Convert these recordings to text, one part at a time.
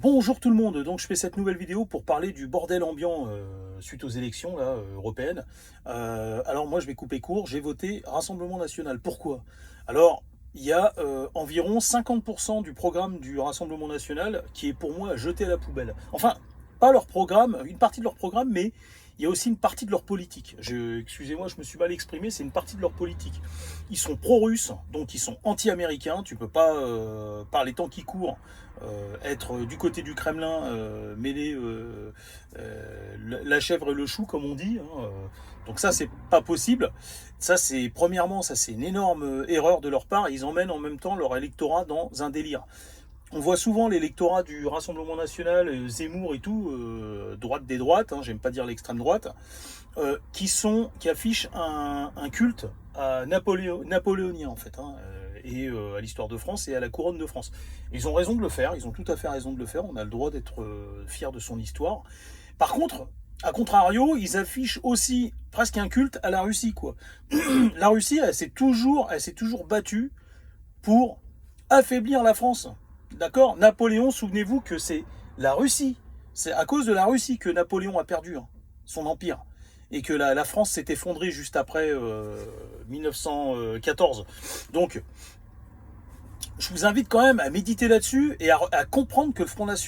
Bonjour tout le monde, donc je fais cette nouvelle vidéo pour parler du bordel ambiant suite aux élections là, européennes. Alors moi je vais couper court, j'ai voté Rassemblement National. Pourquoi? Alors il y a environ 50% du programme du Rassemblement National qui est pour moi jeté à la poubelle. Enfin, pas leur programme, une partie de leur programme, mais il y a aussi une partie de leur politique. Excusez-moi, je me suis mal exprimé, c'est une partie de leur politique. Ils sont pro-russes, donc ils sont anti-américains. Tu peux pas, par les temps qui courent, être du côté du Kremlin, mêler la chèvre et le chou, comme on dit. Hein. Donc ça, c'est pas possible. Ça, c'est premièrement, ça c'est une énorme erreur de leur part. Ils emmènent en même temps leur électorat dans un délire. On voit souvent l'électorat du Rassemblement National, Zemmour et tout, droite des droites, hein, j'aime pas dire l'extrême droite, qui affichent un culte à napoléonien en fait, hein, et à l'histoire de France et à la couronne de France. Ils ont raison de le faire, ils ont tout à fait raison de le faire, on a le droit d'être fier de son histoire. Par contre, à contrario, ils affichent aussi presque un culte à la Russie, quoi. La Russie, elle s'est toujours battue pour affaiblir la France. D'accord? Napoléon, souvenez-vous que c'est la Russie. C'est à cause de la Russie que Napoléon a perdu son empire. Et que la France s'est effondrée juste après 1914. Donc, je vous invite quand même à méditer là-dessus et à comprendre que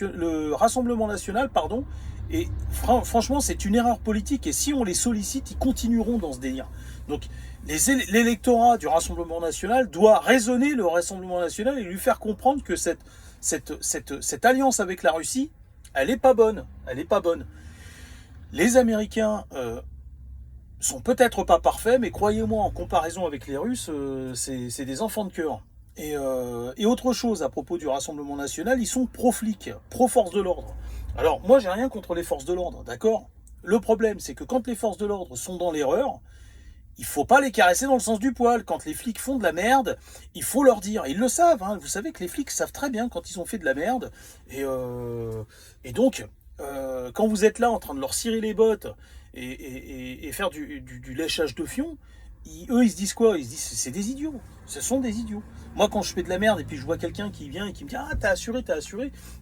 le Rassemblement National, pardon, et franchement, c'est une erreur politique. Et si on les sollicite, ils continueront dans ce délire. Donc, l'électorat du Rassemblement National doit raisonner le Rassemblement National et lui faire comprendre que cette alliance avec la Russie, elle n'est pas bonne. Elle n'est pas bonne. Les Américains sont peut-être pas parfaits, mais croyez-moi, en comparaison avec les Russes, c'est des enfants de cœur. Et autre chose à propos du Rassemblement National, ils sont pro-flics, pro-force de l'ordre. Alors, moi, j'ai rien contre les forces de l'ordre, d'accord? Le problème, c'est que quand les forces de l'ordre sont dans l'erreur, il faut pas les caresser dans le sens du poil. Quand les flics font de la merde, il faut leur dire. Ils le savent, hein. Vous savez que les flics savent très bien quand ils ont fait de la merde. Et donc, quand vous êtes là en train de leur cirer les bottes et faire du léchage de fion, eux, ils se disent quoi? Ils se disent, c'est des idiots. Ce sont des idiots. Moi, quand je fais de la merde et puis je vois quelqu'un qui vient et qui me dit, ah, t'as assuré,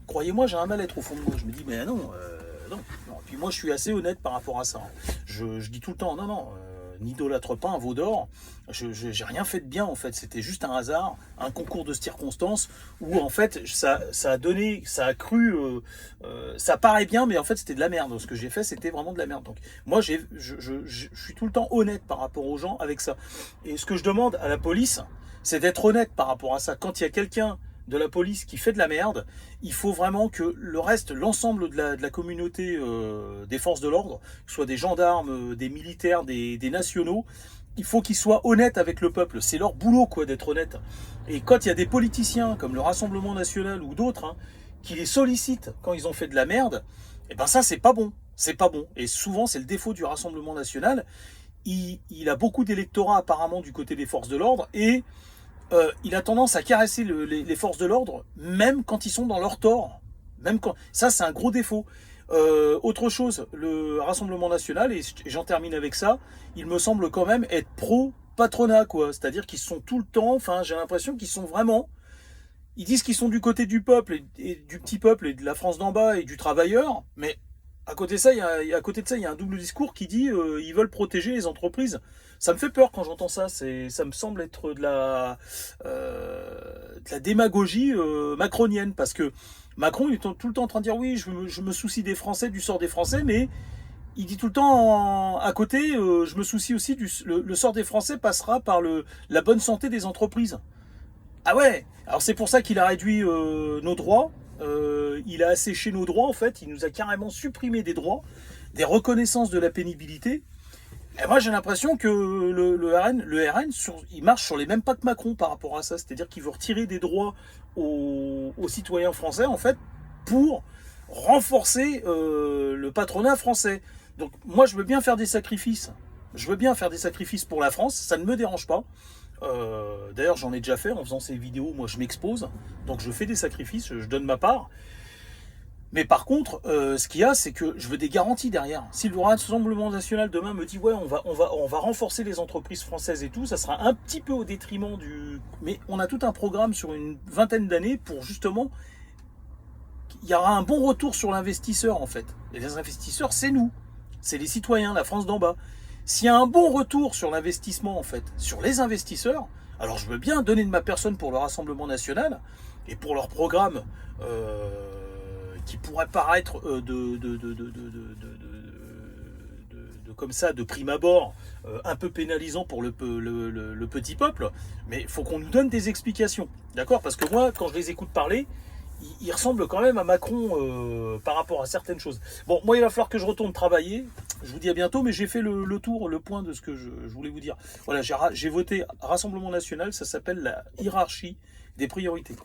croyez-moi, j'ai un mal-être au fond de moi. Je me dis, mais non, non. Et puis moi, je suis assez honnête par rapport à ça. Je dis tout le temps, non, non. N'idolâtre pas un veau d'or. J'ai rien fait de bien en fait. C'était juste un hasard, un concours de circonstances où en fait ça a donné, ça a cru, ça paraît bien, mais en fait c'était de la merde. Ce que j'ai fait, c'était vraiment de la merde. Donc moi, je suis tout le temps honnête par rapport aux gens avec ça. Et ce que je demande à la police, c'est d'être honnête par rapport à ça. Quand il y a quelqu'un de la police qui fait de la merde, il faut vraiment que le reste, l'ensemble de la communauté des forces de l'ordre, que ce soit des gendarmes, des militaires, des nationaux, il faut qu'ils soient honnêtes avec le peuple. C'est leur boulot quoi d'être honnête. Et quand il y a des politiciens comme le Rassemblement National ou d'autres hein, qui les sollicitent quand ils ont fait de la merde, et ben ça c'est pas bon. C'est pas bon. Et souvent c'est le défaut du Rassemblement National. Il a beaucoup d'électorat apparemment du côté des forces de l'ordre et il a tendance à caresser les forces de l'ordre, même quand ils sont dans leur tort. Même quand ça, c'est un gros défaut. Autre chose, le Rassemblement National, et j'en termine avec ça, il me semble quand même être pro-patronat, quoi. C'est-à-dire qu'ils sont tout le temps, enfin, j'ai l'impression qu'ils sont vraiment. Ils disent qu'ils sont du côté du peuple et du petit peuple et de la France d'en bas et du travailleur, mais à côté de ça, à côté de ça, il y a un double discours qui dit ils veulent protéger les entreprises. Ça me fait peur quand j'entends ça. Ça me semble être de la démagogie macronienne parce que Macron il est tout le temps en train de dire oui, je me soucie des Français, du sort des Français, mais il dit tout le temps à côté, je me soucie aussi le sort des Français passera par la bonne santé des entreprises. Ah ouais. Alors c'est pour ça qu'il a réduit nos droits. Il a asséché nos droits en fait. Il nous a carrément supprimé des droits, des reconnaissances de la pénibilité. Et moi j'ai l'impression que le RN il marche sur les mêmes pas que Macron par rapport à ça. C'est-à-dire qu'il veut retirer des droits aux citoyens français en fait pour renforcer le patronat français. Donc moi je veux bien faire des sacrifices. Je veux bien faire des sacrifices pour la France. Ça ne me dérange pas. D'ailleurs j'en ai déjà fait en faisant ces vidéos. Moi je m'expose. Donc je fais des sacrifices. Je donne ma part. Mais par contre, ce qu'il y a, c'est que je veux des garanties derrière. Si le Rassemblement National demain me dit ouais, on va renforcer les entreprises françaises et tout, ça sera un petit peu au détriment du. Mais on a tout un programme sur une vingtaine d'années pour justement il y aura un bon retour sur l'investisseur en fait. Et les investisseurs, c'est nous, c'est les citoyens, la France d'en bas. S'il y a un bon retour sur l'investissement en fait, sur les investisseurs, alors je veux bien donner de ma personne pour le Rassemblement national et pour leur programme qui pourrait paraître comme ça, de prime abord, un peu pénalisant pour le petit peuple, mais il faut qu'on nous donne des explications, d'accord? Parce que moi, quand je les écoute parler, il ressemble quand même à Macron par rapport à certaines choses. Bon, moi, il va falloir que je retourne travailler. Je vous dis à bientôt, mais j'ai fait le tour, le point de ce que je voulais vous dire. Voilà, j'ai voté Rassemblement National, ça s'appelle la hiérarchie des priorités.